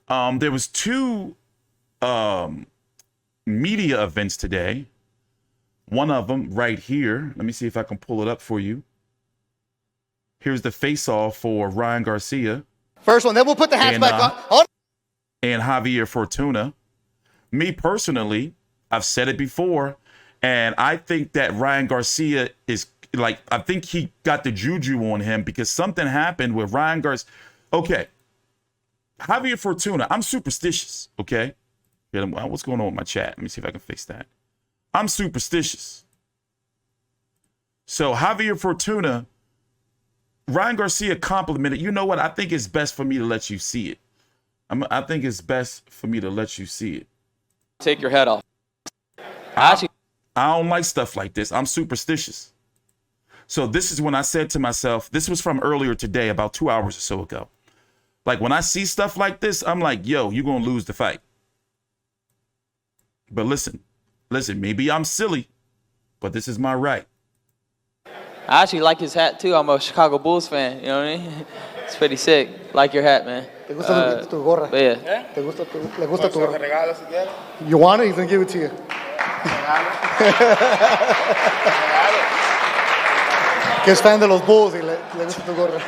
There was two media events today. One of them right here. Let me see if I can pull it up for you. Here's the face-off for Ryan Garcia. First one, then we'll put the hats back on. And Javier Fortuna. Me personally, I've said it before, and I think that Ryan Garcia is like, I think he got the juju on him because something happened with Ryan Garcia. Okay. Javier Fortuna, I'm superstitious, okay? What's going on with my chat? Let me see if I can fix that. I'm superstitious. So Javier Fortuna, Ryan Garcia complimented. You know what? I think it's best for me to let you see it. I think it's best for me to let you see it. Take your head off. I don't like stuff like this. I'm superstitious. So this is when I said to myself, this was from earlier today, about 2 hours or so ago. Like when I see stuff like this, I'm like, yo, you're going to lose the fight. But listen, maybe I'm silly, but this is my right. I actually like his hat too. I'm a Chicago Bulls fan. You know what I mean? It's pretty sick. Like your hat, man. ¿Te gusta tu gorra? Yeah. ¿Te gusta le gusta tu gorra? You want it? He's going to give it to you. Que es fan de los Bulls y le gusta tu gorra.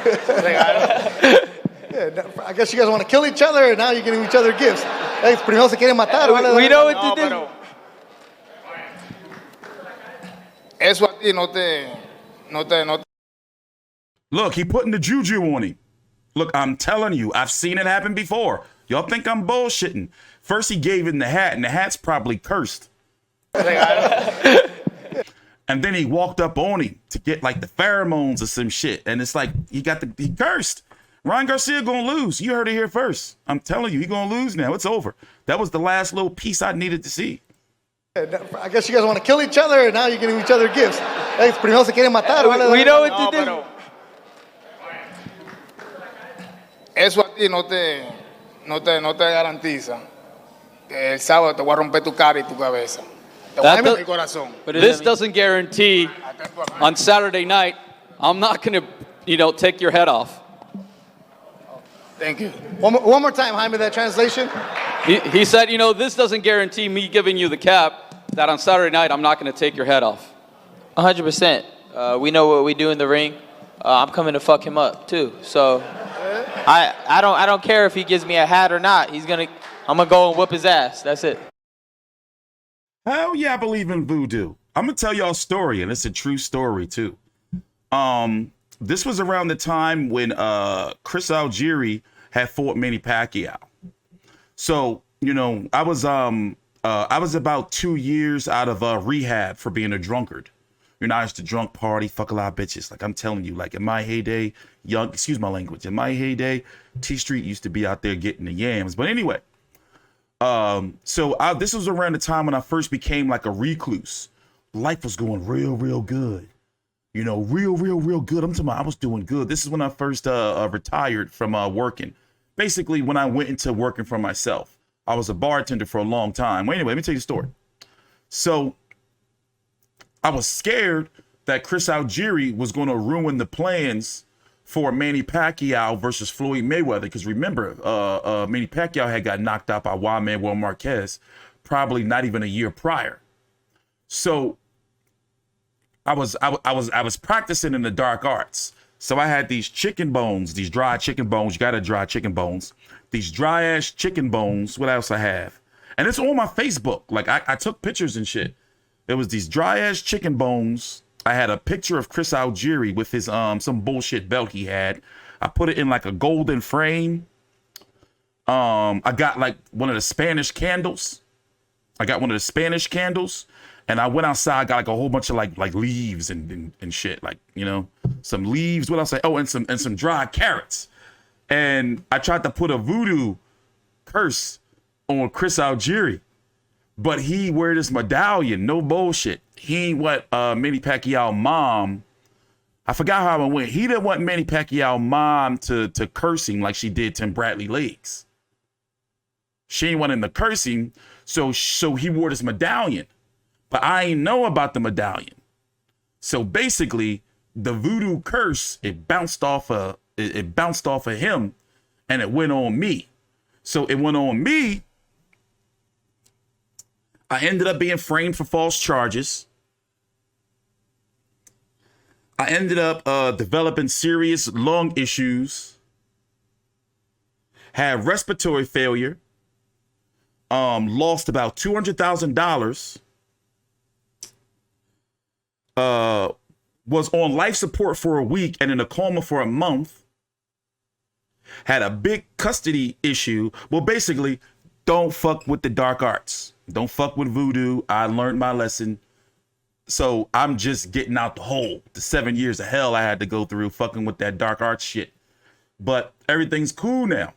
Yeah, I guess you guys want to kill each other, and now you're giving each other gifts. Hey, primero se quieren matar. We know what to do. Eso a ti no te. Look, he putting the juju on him. Look, I'm telling you, I've seen it happen before. Y'all think I'm bullshitting. First he gave him the hat, and the hat's probably cursed. And then he walked up on him to get like the pheromones or some shit. And it's like, he cursed. Ryan Garcia gonna lose. You heard it here first. I'm telling you, he gonna lose now. It's over. That was the last little piece I needed to see. I guess you guys want to kill each other, and now you're giving each other gifts. Hey, primero se quieren matar. We know what to do. Eso a ti no te garantiza que el sábado te voy a romper tu cara y tu cabeza. Te voy a romper el corazón. But this doesn't guarantee on Saturday night I'm not going to, take your head off. Thank you. One more time, Jaime, that translation. He said, this doesn't guarantee me giving you the cap that on Saturday night I'm not going to take your head off. 100%. We know what we do in the ring. I'm coming to fuck him up too. So I don't care if he gives me a hat or not. I'm gonna go and whoop his ass. That's it. Hell yeah, I believe in voodoo. I'm gonna tell y'all a story, and it's a true story too. This was around the time when Chris Algieri had fought Manny Pacquiao. So, I was about 2 years out of rehab for being a drunkard. I used to drunk party, fuck a lot of bitches. Like I'm telling you, like in my heyday, excuse my language, in my heyday, T Street used to be out there getting the yams. But anyway, this was around the time when I first became like a recluse. Life was going real good. Real good. I'm talking about I was doing good. This is when I first retired from working. Basically, when I went into working for myself. I was a bartender for a long time. Well, anyway, let me tell you the story. So I was scared that Chris Algieri was going to ruin the plans for Manny Pacquiao versus Floyd Mayweather. Because remember, Manny Pacquiao had got knocked out by Juan Manuel Marquez probably not even a year prior. So I was practicing in the dark arts. So I had these chicken bones, these dry chicken bones. You got to dry chicken bones. These dry ass chicken bones. What else I have? And it's on my Facebook. Like I took pictures and shit. There was these dry ass chicken bones. I had a picture of Chris Algieri with his some bullshit belt he had. I put it in like a golden frame. I got like one of the Spanish candles. And I went outside, got like a whole bunch of like leaves and shit, like, some leaves. What else? Oh, and some dried carrots. And I tried to put a voodoo curse on Chris Algieri. But he wear this medallion, no bullshit. He ain't what Manny Pacquiao mom. I forgot how it went. He didn't want Manny Pacquiao mom to curse him like she did Tim Bradley Legs. She ain't want him to curse him, so he wore this medallion. But I ain't know about the medallion. So basically, the voodoo curse, it bounced off of him, and it went on me. So it went on me. I ended up being framed for false charges. I ended up developing serious lung issues. Had respiratory failure. Lost about $200,000. Was on life support for a week and in a coma for a month. Had a big custody issue. Well, basically, don't fuck with the dark arts. Don't fuck with voodoo. I learned my lesson. So I'm just getting out the hole. The 7 years of hell I had to go through fucking with that dark arts shit. But everything's cool now.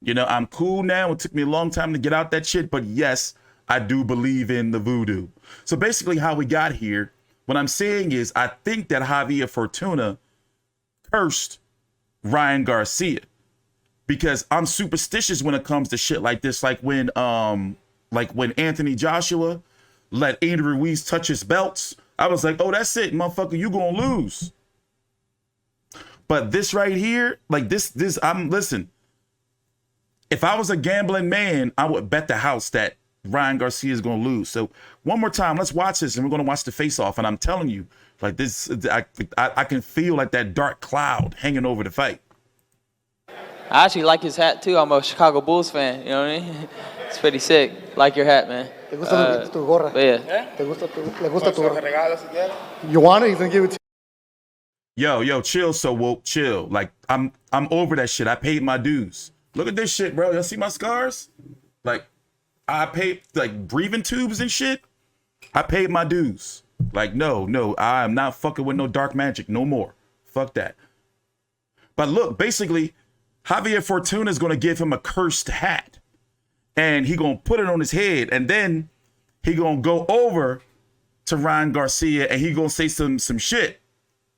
You know, I'm cool now. It took me a long time to get out that shit. But yes, I do believe in the voodoo. So basically how we got here, what I'm saying is I think that Javier Fortuna cursed Ryan Garcia. Because I'm superstitious when it comes to shit like this. Like when Anthony Joshua let Andrew Ruiz touch his belts. I was like, oh, that's it, motherfucker, you gonna lose. But this right here, like listen, if I was a gambling man, I would bet the house that Ryan Garcia is gonna lose. So one more time, let's watch this and we're gonna watch the face-off. And I'm telling you, like this, I can feel like that dark cloud hanging over the fight. I actually like his hat too. I'm a Chicago Bulls fan. You know what I mean? It's pretty sick. Like your hat, man. ¿Te gusta tu gorra? But yeah. ¿Le gusta tu gorra? You want it? He's gonna give it to you. Yo, chill, so woke, chill. Like I'm over that shit. I paid my dues. Look at this shit, bro. Y'all see my scars? Like I paid like breathing tubes and shit. I paid my dues. Like no, I am not fucking with no dark magic no more. Fuck that. But look, basically, Javier Fortuna is going to give him a cursed hat and he going to put it on his head. And then he going to go over to Ryan Garcia and he going to say some shit.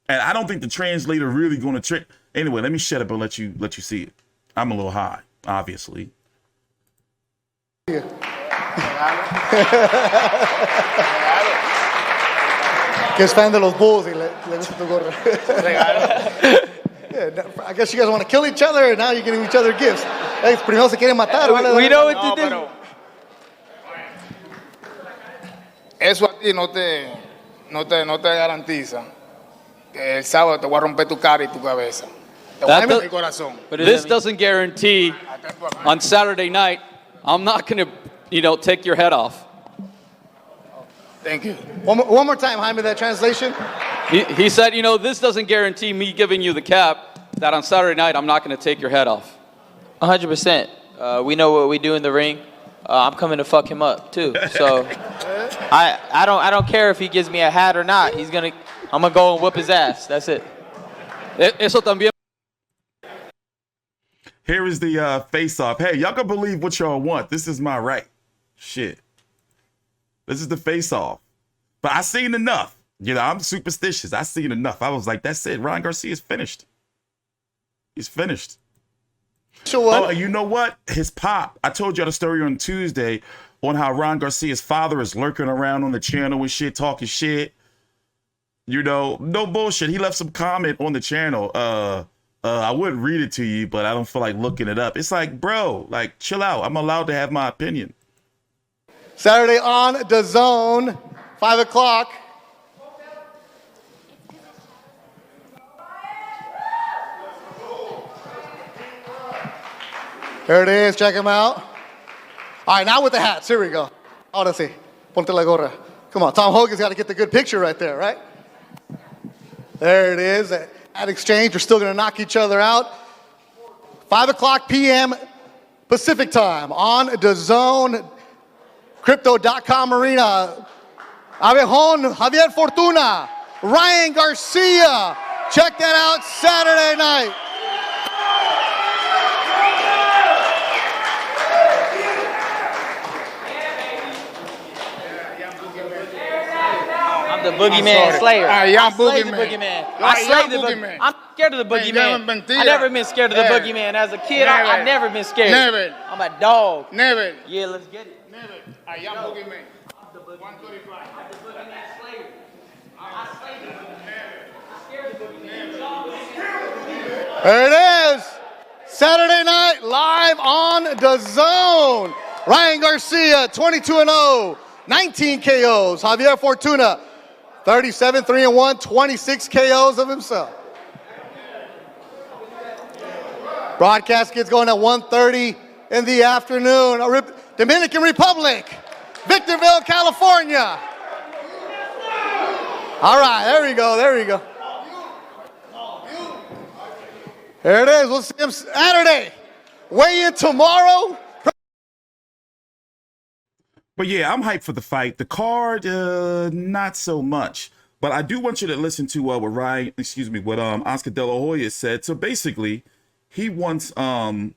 And I don't think the translator really going to trick. Anyway, let me shut up and let you see it. I'm a little high, obviously. Que es fan de los Bulls y le gusta tu gorra. Yeah, I guess you guys want to kill each other, and now you're giving each other gifts. Hey, primero se quieren matar. We know what to do. Eso a ti no te garantiza que el sábado te voy a romper tu cara y tu cabeza. Te voy a romper el corazón. This doesn't guarantee on Saturday night I'm not going to, take your head off. Thank you. One more time, Jaime, that translation. He said, this doesn't guarantee me giving you the cap that on Saturday night I'm not going to take your head off. 100%. We know what we do in the ring. I'm coming to fuck him up too. So I don't care if he gives me a hat or not. I'm gonna go and whip his ass. That's it. Eso también. Here is the face-off. Hey, y'all can believe what y'all want. This is my right. Shit. This is the face-off. But I seen enough. I'm superstitious. I seen enough. I was like, that's it. Ryan Garcia is finished. He's finished. Sure. Oh, and you know what? His pop. I told you the story on Tuesday on how Ryan Garcia's father is lurking around on the channel and shit, talking shit. No bullshit. He left some comment on the channel. I wouldn't read it to you, but I don't feel like looking it up. It's like, bro, like, chill out. I'm allowed to have my opinion. Saturday on DAZN, 5 o'clock. There it is. Check him out. All right, now with the hats. Here we go. Ahora sí. Ponte la gorra. Come on. Tom Hogan's got to get the good picture right there, right? There it is. At exchange, they're still going to knock each other out. 5 o'clock p.m. Pacific time on DAZN, Crypto.com Arena. Javier Fortuna, Ryan Garcia. Check that out Saturday night. The boogeyman slayer. I'm slayed the boogeyman. boogeyman. I slayed the boogeyman. I'm scared of the boogeyman. I never been scared of the boogeyman. As a kid, I never been scared. Never. I'm a dog. Never. Yeah, let's get it. Never. I am boogeyman. I'm the boogeyman. 135. I'm the boogeyman slayer. I slayed the boogeyman. I scared the boogeyman. There it is. Saturday night, live on the Zone. Ryan Garcia, 22-0, 19 KOs. Javier Fortuna, 37, 3-1, 26 KOs of himself. Broadcast gets going at 1:30 in the afternoon. Dominican Republic, Victorville, California. All right, there we go, there we go. There it is. We'll see him Saturday. Weigh in tomorrow. But yeah, I'm hyped for the fight. The card, not so much. But I do want you to listen to what Oscar De La Hoya said. So basically, he wants he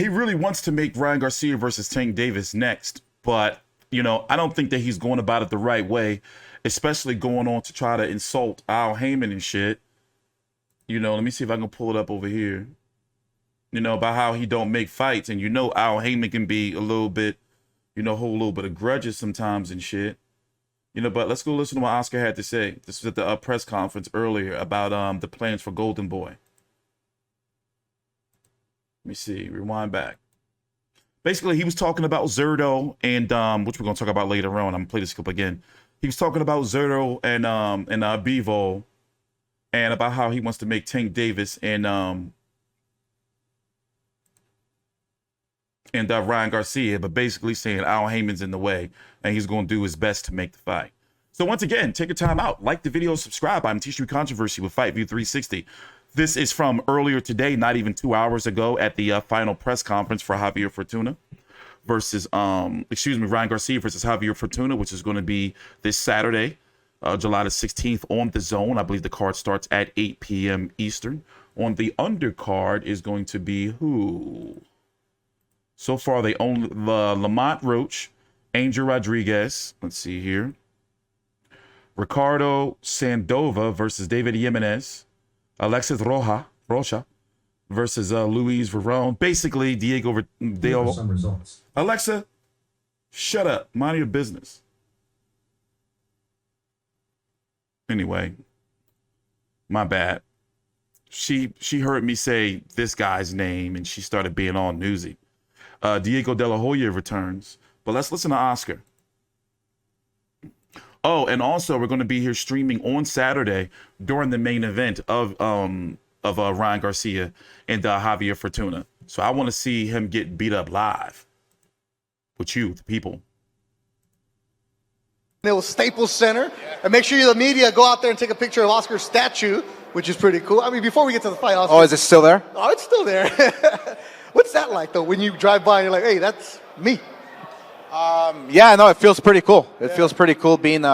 really wants to make Ryan Garcia versus Tank Davis next. But, you know, I don't think that he's going about it the right way, especially going on to try to insult Al Haymon and shit. You know, let me see if I can pull it up over here. You know, about how he don't make fights. And you know Al Haymon can be a little bit, you know, hold a little bit of grudges sometimes and shit. You know, but let's go listen to what Oscar had to say. This was at the press conference earlier about the plans for Golden Boy. Let me see. Rewind back. Basically, he was talking about Zurdo and which we're going to talk about later on. I'm going to play this clip again. He was talking about Zurdo and Bivol, and about how he wants to make Tank Davis and Ryan Garcia, but basically saying Al Haymon's in the way, and he's going to do his best to make the fight. So once again, take your time out. Like the video, subscribe. I'm T-Street Controversy with Fight View 360. This is from earlier today, not even 2 hours ago, at the final press conference for Javier Fortuna versus, Ryan Garcia versus Javier Fortuna, which is going to be this Saturday, July the 16th on the Zone. I believe the card starts at 8 p.m. Eastern. On the undercard is going to be who? So far, they own Lamont Roach, Angel Rodriguez. Let's see here. Ricardo Sandova versus David Jimenez. Alexis Rocha versus Luis Verón. Basically, Diego. Some results. Alexa, shut up. Mind your business. Anyway, my bad. She heard me say this guy's name and she started being all newsy. Diego De La Hoya returns, but let's listen to Oscar. Oh, and also we're going to be here streaming on Saturday during the main event of Ryan Garcia and Javier Fortuna. So I want to see him get beat up live with you, the people. It was Staples Center. And make sure you, the media, go out there and take a picture of Oscar's statue, which is pretty cool. I mean, before we get to the fight, Oscar. Oh, is it still there? Oh, it's still there. What's that like, though, when you drive by and you're like, hey, that's me? Yeah, no, it feels pretty cool. It feels pretty cool being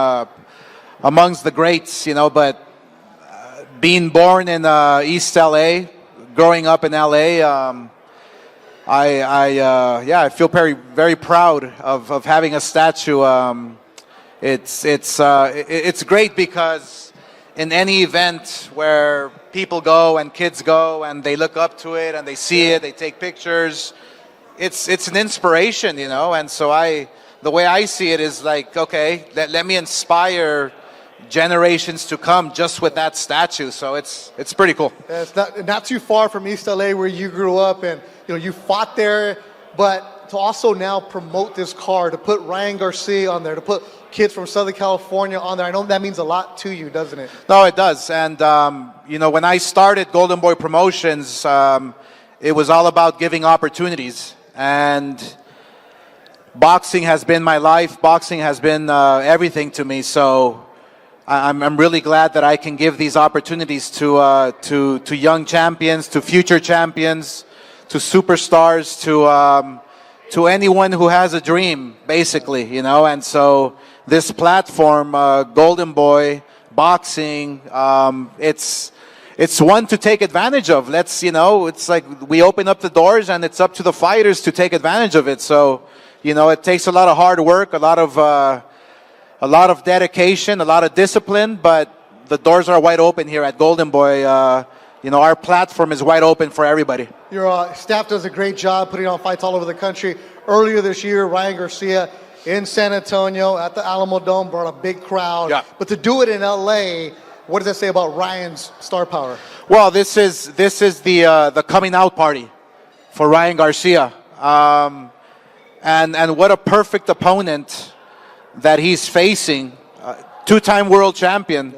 amongst the greats, you know, but being born in East LA, growing up in LA, I feel very, very proud of having a statue. It's great because in any event where people go and kids go and they look up to it and they see it, they take pictures, it's an inspiration, you know. And so the way I see it is like, okay, let me inspire generations to come just with that statue. So it's pretty cool. Yeah, it's not too far from East LA where you grew up, and you know you fought there, but to also now promote this card, to put Ryan Garcia on there, to put kids from Southern California on there, I know that means a lot to you, doesn't it? No, it does. And you know, when I started Golden Boy Promotions, it was all about giving opportunities, and boxing has been my life. Boxing has been everything to me. So I'm really glad that I can give these opportunities to young champions, to future champions, to superstars, to anyone who has a dream, basically, you know. And so this platform, Golden Boy Boxing, it's one to take advantage of. You know, it's like we open up the doors and it's up to the fighters to take advantage of it. So, you know, it takes a lot of hard work, a lot of dedication, a lot of discipline, but the doors are wide open here at Golden Boy. You know, our platform is wide open for everybody. Your staff does a great job putting on fights all over the country. Earlier this year, Ryan Garcia in San Antonio at the Alamo Dome brought a big crowd. Yeah. But to do it in LA, What does that say about Ryan's star power? Well, this is the coming out party for Ryan Garcia, and what a perfect opponent that he's facing, two-time world champion.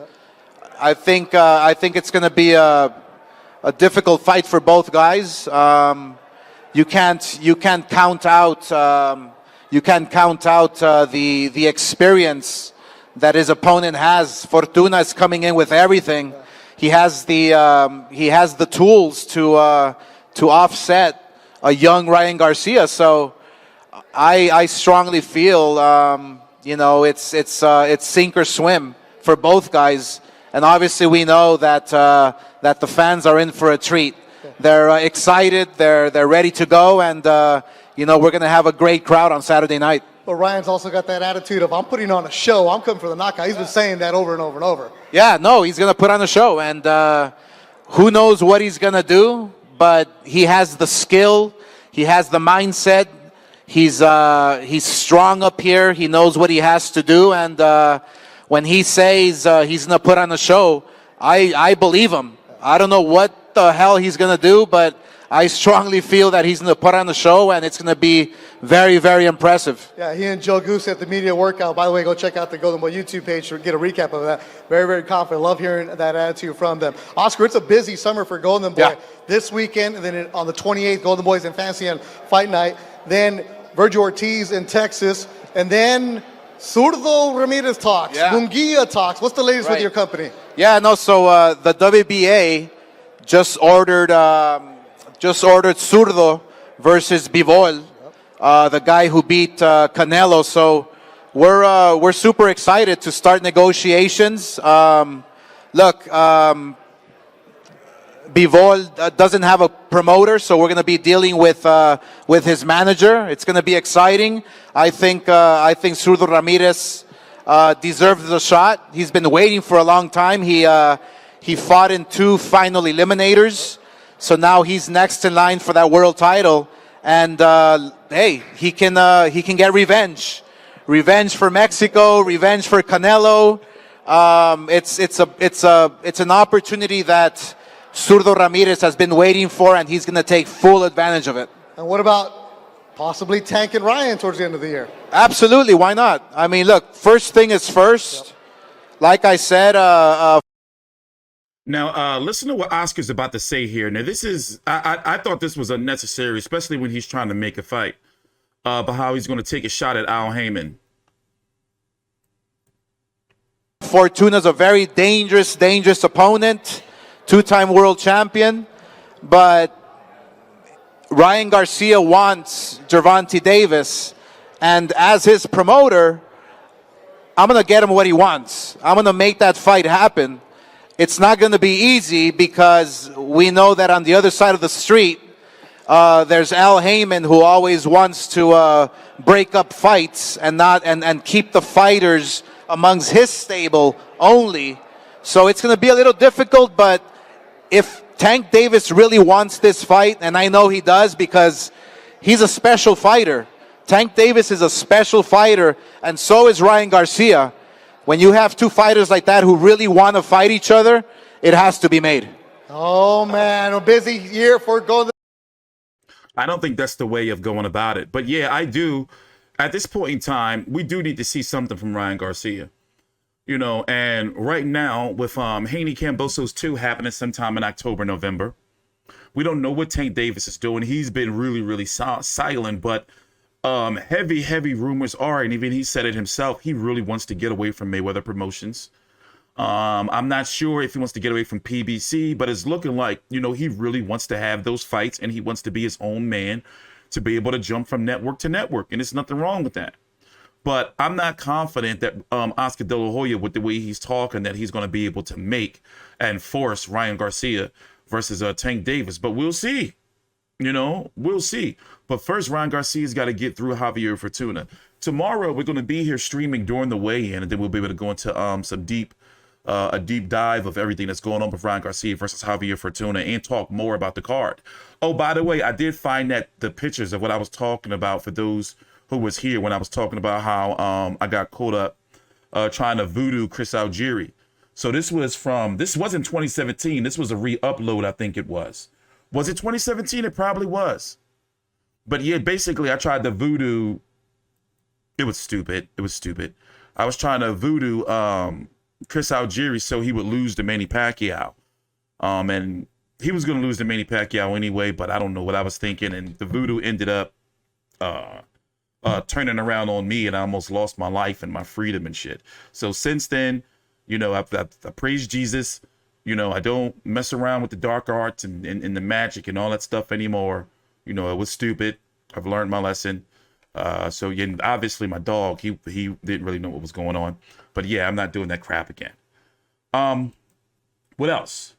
I think it's going to be a difficult fight for both guys. You can't count out the experience that his opponent has. Fortuna is coming in with everything. He has the tools to offset a young Ryan Garcia. So I strongly feel it's sink or swim for both guys. And obviously we know that the fans are in for a treat. They're excited. They're ready to go, and we're going to have a great crowd on Saturday night. But Ryan's also got that attitude of, I'm putting on a show. I'm coming for the knockout. He's been saying that over and over and over. Yeah, no, he's going to put on a show, and who knows what he's going to do, but he has the skill. He has the mindset. He's strong up here. He knows what he has to do, and when he says he's going to put on a show, I believe him. I don't know what the hell he's going to do, but I strongly feel that he's going to put on the show, and it's going to be very, very impressive. Yeah, he and Joe Goose at the media workout. By the way, go check out the Golden Boy YouTube page to get a recap of that. Very, very confident. Love hearing that attitude from them. Oscar, it's a busy summer for Golden Boy. Yeah. This weekend, and then on the 28th, Golden Boys in Fancy and Fight Night. Then Vergil Ortiz in Texas. And then Zurdo Ramirez talks. Yeah. Munguia talks. What's the latest with Right. your company? Yeah, no. So the WBA just ordered Zurdo versus Bivol, the guy who beat Canelo. So we're super excited to start negotiations. Bivol doesn't have a promoter, so we're going to be dealing with his manager. It's going to be exciting. I think Zurdo Ramirez deserves the shot. He's been waiting for a long time. He fought in 2 final eliminators, so now he's next in line for that world title. And hey, he can get revenge for Mexico, revenge for Canelo. It's an opportunity that Zurdo Ramirez has been waiting for, and he's going to take full advantage of it. And what about possibly Tank and Ryan towards the end of the year? Absolutely, why not? I mean, look, first thing is first. Yep. Like I said, Now, listen to what Oscar's about to say here. Now, this is, I thought this was unnecessary, especially when he's trying to make a fight, but how he's going to take a shot at Al Haymon. Fortuna's a very dangerous opponent, 2-time world champion, but Ryan Garcia wants Gervonta Davis, and as his promoter, I'm going to get him what he wants. I'm going to make that fight happen. It's not going to be easy because we know that on the other side of the street, there's Al Haymon, who always wants to break up fights and keep the fighters amongst his stable only. So it's going to be a little difficult, but if Tank Davis really wants this fight, and I know he does because he's a special fighter. Tank Davis is a special fighter, and so is Ryan Garcia. When you have 2 fighters like that who really want to fight each other, it has to be made. Oh, man, a busy year for Golden. I don't think that's the way of going about it. But yeah, I do. At this point in time, we do need to see something from Ryan Garcia. You know, and right now with Haney Cambosos 2 happening sometime in October, November, we don't know what Tank Davis is doing. He's been really, really silent, but heavy rumors are, and even he said it himself, he really wants to get away from Mayweather Promotions. I'm not sure if he wants to get away from PBC, but it's looking like, you know, he really wants to have those fights, and he wants to be his own man to be able to jump from network to network, and there's nothing wrong with that. But I'm not confident that Oscar De La Hoya, with the way he's talking, that he's going to be able to make and force Ryan Garcia versus Tank Davis. But we'll see. You know, we'll see. But first, Ryan Garcia's got to get through Javier Fortuna. Tomorrow, we're going to be here streaming during the weigh-in, and then we'll be able to go into a deep dive of everything that's going on with Ryan Garcia versus Javier Fortuna and talk more about the card. Oh, by the way, I did find that the pictures of what I was talking about for those who was here when I was talking about how I got caught up trying to voodoo Chris Algieri. So this wasn't 2017. This was a re-upload, I think it was. Was it 2017? It probably was. But yeah, basically I tried to voodoo. It was stupid. I was trying to voodoo Chris Algieri so he would lose to Manny Pacquiao. And he was going to lose to Manny Pacquiao anyway, but I don't know what I was thinking. And the voodoo ended up turning around on me, and I almost lost my life and my freedom and shit. So since then, you know, I praise Jesus. You know, I don't mess around with the dark arts and the magic and all that stuff anymore. You know, it was stupid. I've learned my lesson. So yeah, obviously my dog, he didn't really know what was going on. But yeah, I'm not doing that crap again. What else?